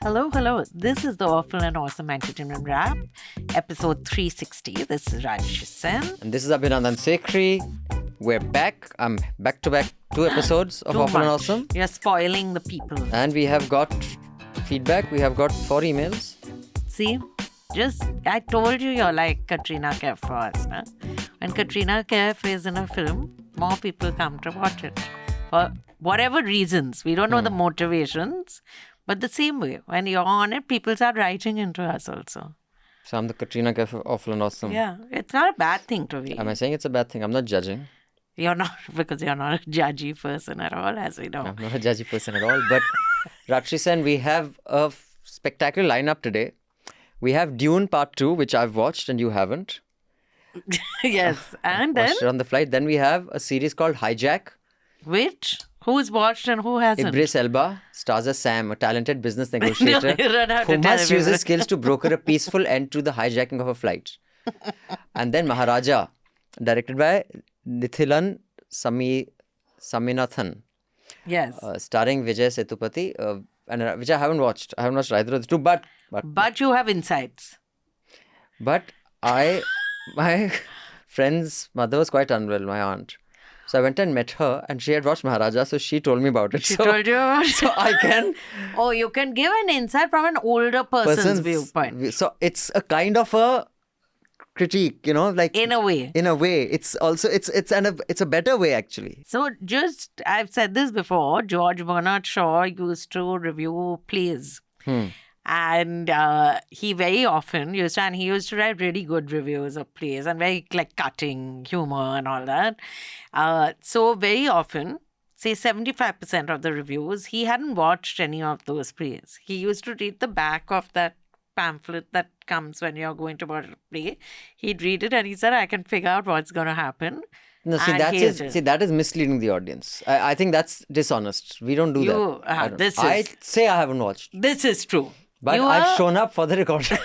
Hello, hello. This is the Awful and Awesome Entertainment Wrap, episode 360. This is Rajesh Sen. And this is Abhinandan Sekhri. We're back. I'm back to back 2 episodes of Too Awful and much. Awesome. You're spoiling the people. And we have got feedback. We have got 4 emails. See? I told you you're like Katrina Kaif for us. Huh? When Katrina Kaif is in a film, more people come to watch it. For whatever reasons. We don't know the motivations. But the same way, when you're on it, people start writing into us also. So I'm the Katrina Kaif of Awful and Awesome. Yeah, it's not a bad thing to be. Am I saying it's a bad thing? I'm not judging. You're not, because you're not a judgy person at all, as we know. I'm not a judgy person at all. But Rakshi Sen, we have a spectacular lineup today. We have Dune Part 2, which I've watched and you haven't. Yes, and then, Watched it on the flight. Then we have a series called Hijack. which? Who's watched and who hasn't? Idris Elba stars as Sam, a talented business negotiator you don't have who to tell must use everyone. his skills to broker a peaceful end to the hijacking of a flight. And then Maharaja, directed by Nithilan Saminathan, Yes. starring Vijay Sethupathi, which I haven't watched. I haven't watched either of the two, but But you have insights. my friend's mother was quite unwell, my aunt. So I went and met her, and she had watched Maharaja, so she told me about it. She so, told you about so I can Oh, you can give an insight from an older person's viewpoint. So it's a kind of a critique, like In a way. In a way, it's also it's a better way actually. So I've said this before, George Bernard Shaw used to review plays. And he very often used to write really good reviews of plays and very like cutting humor and all that. So very often, say 75% of the reviews, he hadn't watched any of those plays. He used to read the back of that pamphlet that comes when you're going to watch a play. He'd read it and he said, I can figure out what's going to happen. No, see And here's it. that is misleading the audience. I think that's dishonest. We don't do that. I say I haven't watched, This is true. but I've shown up for the recording.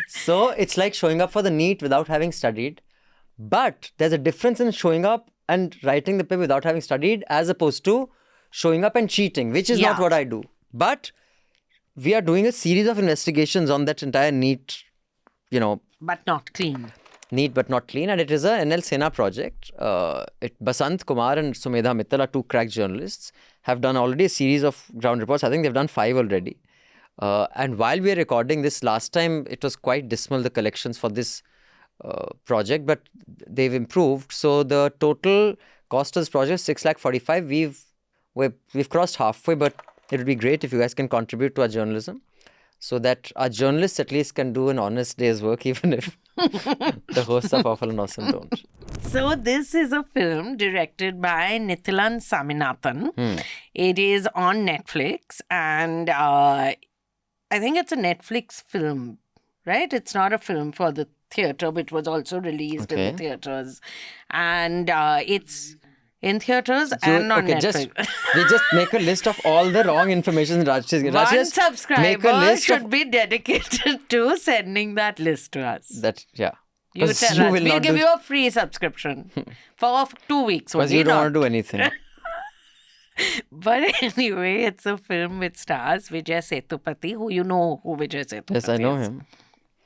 So it's like showing up for the NEET without having studied. But there's a difference in showing up and writing the paper without having studied as opposed to showing up and cheating, which is not Yeah. what I do. But we are doing a series of investigations on that entire NEET, But not clean. Neat but not clean, and it is a NL Sena project. Basant Kumar and Sumedha Mittal are 2 crack journalists, have done already a series of ground reports. I think they've done 5 already. And while we are recording this, last time it was quite dismal, the collections for this project, but they've improved. So the total cost of this project is 6,45,000. We've crossed halfway, but it would be great if you guys can contribute to our journalism, so that our journalists at least can do an honest day's work, even if the hosts of Awful and Awesome don't. So this is a film directed by Nithilan Saminathan. It is on Netflix, and I think it's a Netflix film, right? It's not a film for the theatre, but it was also released in Okay. the theatres. And it's in theatres and on Netflix. We just make a list of all the wrong information Raj is giving. Raj, One just make a subscriber list should of be dedicated to sending that list to us. that. Yeah, You 'Cause tell you us. will We'll not give do, you a free subscription for 2 weeks. because only, you don't not- want to do anything. But anyway, it's a film which stars Vijay Sethupathi, who you know who Vijay Sethupathi Yes, I know is. him.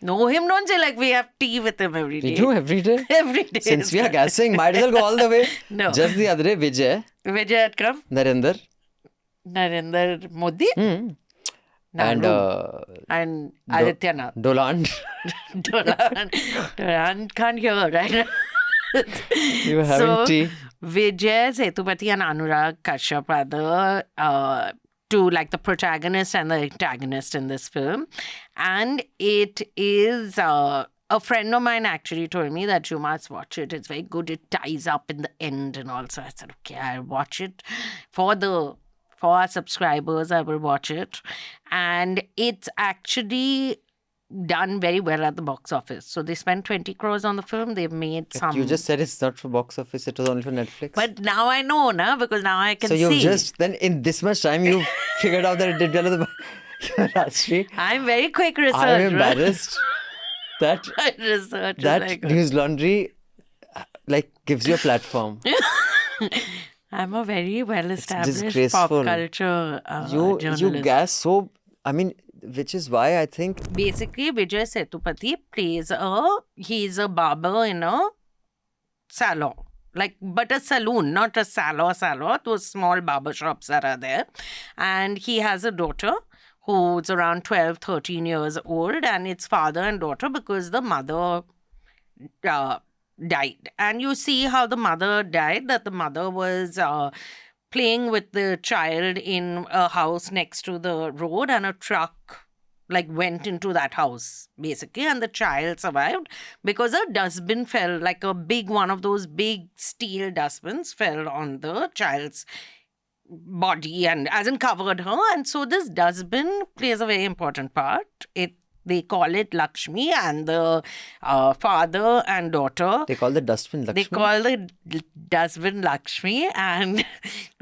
Know him, don't say like we have tea with him every day. We do every day. Every day. Since we are gassing, might as well go all the way. No. Just the other day, Vijay, Vijay had come, Narendra, Narendra Modi, and and Adityanath. Doland. Dolan can't hear right now. You were having tea. Vijay Sethupathi and Anurag Kashyap are the two, like the protagonist and the antagonist in this film. And it is a friend of mine actually told me that you must watch it. It's very good. It ties up in the end and all. So I said, okay, I'll watch it for our subscribers. I will watch it. And it's actually done very well at the box office. So they spent 20 crores on the film. They've made some. You just said it's not for box office, it was only for Netflix. But now I know, na, because now I can so see. you've just, then in this much time, you figured out that it did well at the Rajshri. I'm very quick research. I'm embarrassed that Research is that very good. News Laundry gives you a platform. I'm a very well-established pop disgraceful. culture You journalist. gas so. I mean, which is why I think Basically, Vijay Sethupathi he's a barber in a salon. But a saloon, not a salon. Those small barber shops that are there. And he has a daughter who's around 12, 13 years old. And it's father and daughter because the mother died. And you see how the mother died, that the mother was playing with the child in a house next to the road, and a truck went into that house basically, and the child survived because a dustbin fell, like a big one of those big steel dustbins fell on the child's body and as in covered her. And so this dustbin plays a very important part. They call it Lakshmi, and the father and daughter, they call the dustbin Lakshmi. they call the dustbin Lakshmi. And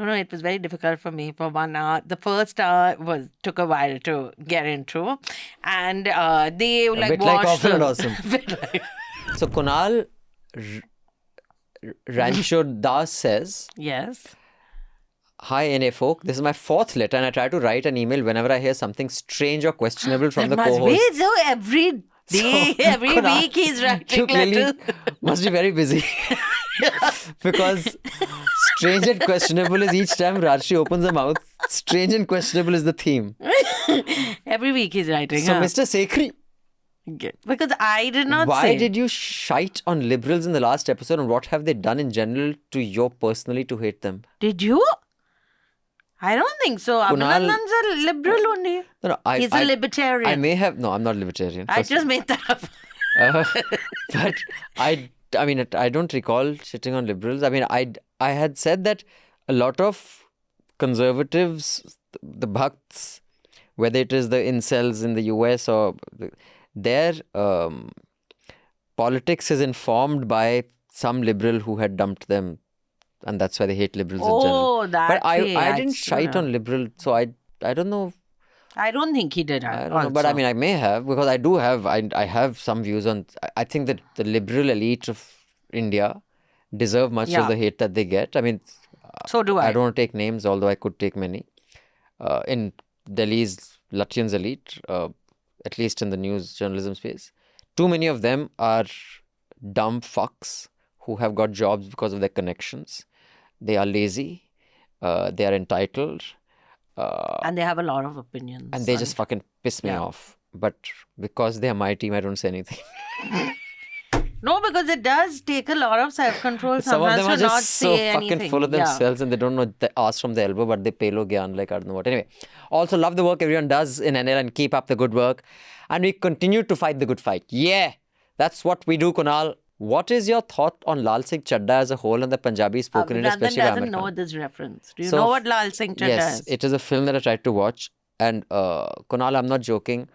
no, it was very difficult for me for 1 hour. The first hour took a while to get into, and they a bit like washed Awful and the- Awesome. bit like- So Kunal Rancho Das says, yes. "Hi NA folk, this is my 4th letter and I try to write an email whenever I hear something strange or questionable from the Must co-host." be so every day, So, every Kunal, week he's writing you clearly letters. must be very busy. Because strange and questionable is each time Rajshri opens her mouth, strange and questionable is the theme. Every week he's writing. So huh? Mr. Sekhri, Because I did not why say. did you shite on liberals in the last episode, and what have they done in general to you personally to hate them? Did you? I don't think so. Kunal- Abhinandan's a liberal only. No, He's a libertarian. I may have. No, I'm not libertarian. I First- just made that up. but I mean, I don't recall shitting on liberals. I mean, I had said that a lot of conservatives, the Bhakts, whether it is the incels in the US or their politics is informed by some liberal who had dumped them, and that's why they hate liberals in general. Oh, that But way. I didn't That's shite true. on liberal, so I don't know. I don't think he did. I don't know, but I mean, I may have, because I do have, I have some views on. I think that the liberal elite of India deserve much Yeah. of the hate that they get. I mean, So do I. I don't want to take names, although I could take many. In Delhi's Lutyens elite, at least in the news journalism space, too many of them are dumb fucks who have got jobs because of their connections. They are lazy. They are entitled. And they have a lot of opinions. And they just fucking piss me Yeah. off. But because they are my team, I don't say anything. No, because it does take a lot of self-control Some of sometimes them are to not just so say fucking anything. full of Yeah. themselves and they don't know the ass from the elbow, but they pelo gyan like I don't know what. Anyway, also love the work everyone does in NL and keep up the good work. And we continue to fight the good fight. Yeah, that's what we do, Kunal. What is your thought on Lal Singh Chadda as a whole and the Punjabi spoken in, Randan especially by doesn't Amir know Khan? this reference. Do you So, know what Lal Singh Chadda Yes, is? it is a film that I tried to watch. And Kunal, I'm not joking.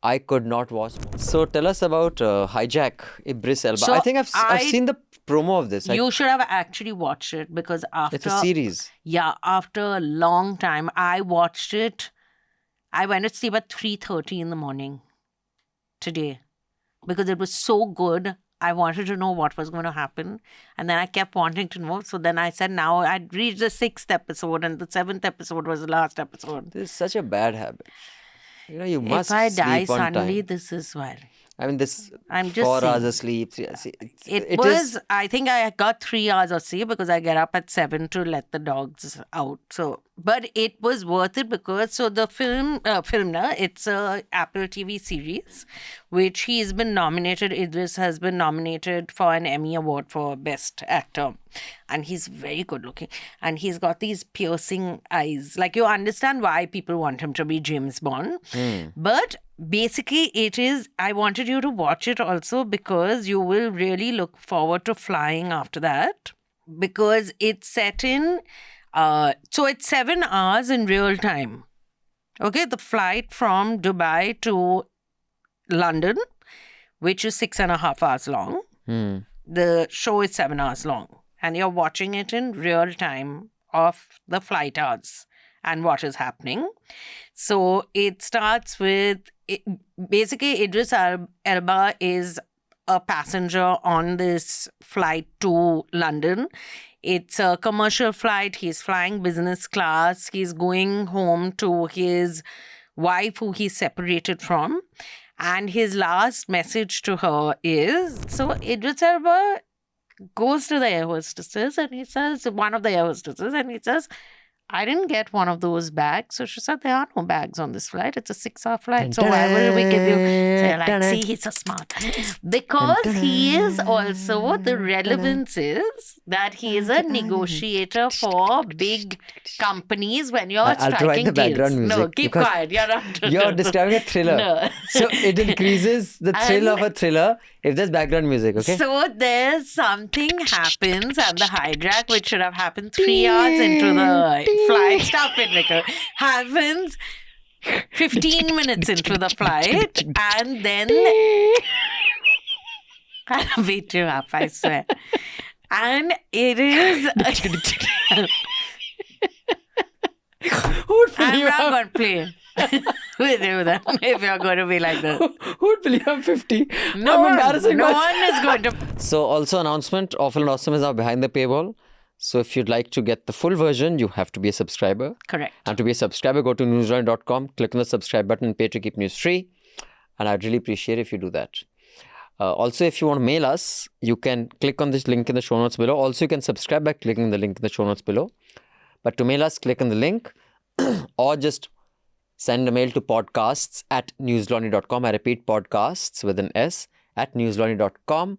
I could not watch. So tell us about Hijack, Idris Elba. So I think I've seen the promo of this. You should have actually watched it because after... It's a series. Yeah, after a long time, I watched it. I went to sleep at 3:30 in the morning today because it was so good. I wanted to know what was going to happen. And then I kept wanting to know. So then I said, now I'd reached the 6th episode and the 7th episode was the last episode. This is such a bad habit. You know, you must If I sleep die on suddenly, time. this is why. I mean, this I'm just 4 hours saying. of sleep. It is- was, I think I got 3 hours of sleep because I get up at 7 to let the dogs out. So, but it was worth it because, so the it's a Apple TV series, which he's been nominated, Idris has been nominated for an Emmy Award for Best Actor. And he's very good looking. And he's got these piercing eyes. Like, you understand why people want him to be James Bond. But basically, it is, I wanted you to watch it also because you will really look forward to flying after that. Because it's set in, so it's 7 hours in real time. Okay, the flight from Dubai to London, which is 6.5 hours long. The show is 7 hours long. And you're watching it in real time of the flight hours and what is happening. So it starts with, basically Idris Elba is a passenger on this flight to London. It's a commercial flight. He's flying business class. He's going home to his wife, who he's separated from. And his last message to her is, so Idris Elba goes to the air hostesses and he says, one of the air hostesses, and he says, I didn't get one of those bags. So she said, there are no bags on this flight. It's a 6-hour flight. So why will we give you? So you're like, see, he's so smart. Because he is also, the relevance is that he is a negotiator for big companies when you're I'll striking provide the deals. background music. No, keep because quiet. You're not. You're describing a thriller. No. So it increases the thrill of a thriller if there's background music, okay? So there's something happens at the hijack, which should have happened 3 hours into the flight. Stop it, Nico. Happens 15 minutes into the flight, and then I'll beat you up, I swear. And it is. Who'd fill I'm you not up? going to play with you then if you're going to be like this. Who'd believe I'm 50? No I'm one, embarrassing no myself. one is going to. So also announcement, Awful and Awesome is now behind the paywall. So if you'd like to get the full version, you have to be a subscriber. Correct. And to be a subscriber, go to newsline.com, click on the subscribe button and pay to keep news free. And I'd really appreciate if you do that. Also, if you want to mail us, you can click on this link in the show notes below. Also, you can subscribe by clicking the link in the show notes below. But to mail us, click on the link or just send a mail to podcasts@newslaundry.com. I repeat, podcasts with an S at newslaundry.com.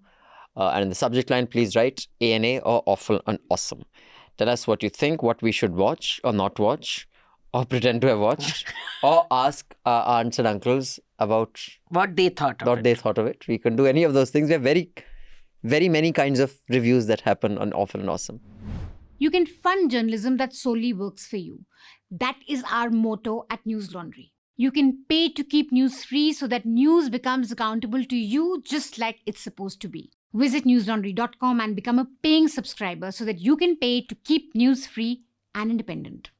And in the subject line, please write ANA or Awful and Awesome. Tell us what you think, what we should watch or not watch, or pretend to have watched, or ask our aunts and uncles about What they thought of what it. they thought of it. We can do any of those things. We have very, very many kinds of reviews that happen on Awful and Awesome. You can fund journalism that solely works for you. That is our motto at News Laundry. You can pay to keep news free so that news becomes accountable to you just like it's supposed to be. Visit newslaundry.com and become a paying subscriber so that you can pay to keep news free and independent.